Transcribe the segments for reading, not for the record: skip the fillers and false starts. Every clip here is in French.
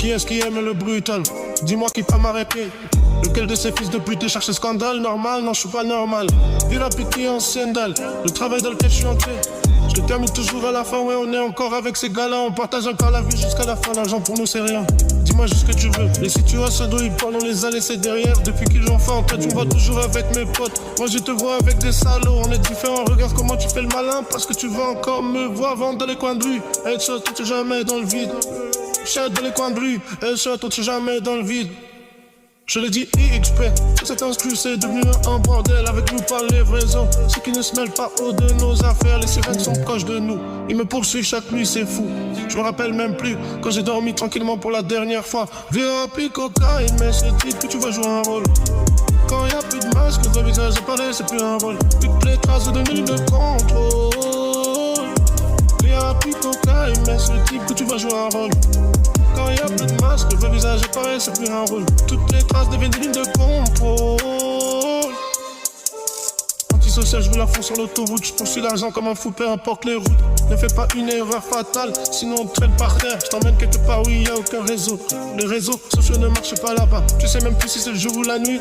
qui est-ce qui aime le brutal? Dis-moi qui peut m'arrêter. Lequel de ces fils de pute cherche le scandale? Normal, non je suis pas normal. Dis la pitié en sandal. Le travail dans lequel je suis entré, je le termine toujours à la fin. Ouais, on est encore avec ces gars-là. On partage encore la vie jusqu'à la fin. L'argent pour nous c'est rien. Dis-moi juste ce que tu veux. Les situations d'où ils parlent, on les a laissés derrière. Depuis qu'ils ont faim, toi tu me vois toujours avec mes potes. Moi je te vois avec des salauds. On est différents, regarde comment tu fais le malin. Parce que tu veux encore me voir vendre dans les coins de rue. Headshot, tu t'es jamais dans le vide. Shot dans les coins de rue. Headshot, tu t'es jamais dans le vide. Je l'ai dit IXP, cet instru c'est devenu un bordel. Avec nous par les réseaux, ceux qui ne se mêlent pas haut de nos affaires. Les sirènes sont proches de nous, ils me poursuivent chaque nuit, c'est fou. Je me rappelle même plus quand j'ai dormi tranquillement pour la dernière fois. VIP, cocaïne, mais ce type que tu vas jouer un rôle. Quand y a plus de masque, le visage apparaît, c'est plus un rôle. Plus que les traces de ligne de contrôle. VIP, cocaïne, mais ce type que tu vas jouer un rôle. Quand y'a plus de masque, le visage apparaît, c'est plus un rôle. Toutes les traces deviennent des lignes de contrôle. Antisocial, je veux la fonce sur l'autoroute. Je poursuis l'argent comme un fou, peu importe les routes. Ne fais pas une erreur fatale, sinon on te traîne par terre. Je t'emmène quelque part où il n'y a aucun réseau. Les réseaux sociaux ne marchent pas là-bas. Tu sais même plus si c'est le jour ou la nuit.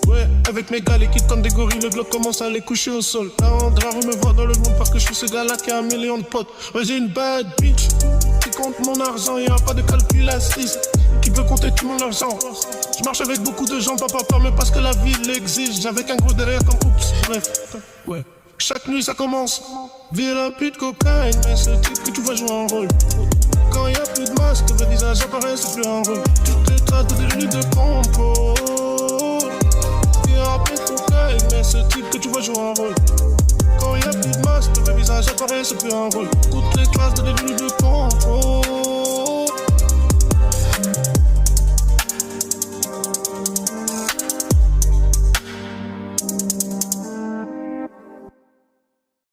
Ouais, avec mes gars, les kids comme des gorilles, le glock commence à les coucher au sol. Là, on drague, me voir dans le monde parce que je suis ce gars-là qui a 1 million de potes. Ouais, j'ai une bad bitch qui compte mon argent, y'a pas de calculatrice qui peut compter tout mon argent. Je marche avec beaucoup de gens, pas par peur, mais parce que la vie l'exige. Avec un gros derrière comme oups, bref, ouais. Chaque nuit ça commence, vie la pute cocaïne, mais c'est le type que tu vas jouer un rôle. Quand y'a plus de masque, le visage apparaît, c'est plus un rôle. Toutes les traces de des lignes de compo. Mais ce type que tu vas jouer un rôle. Quand y'a plus de masque, le visage apparaît, c'est plus un rôle. Toutes les traces de des lignes de contrôle.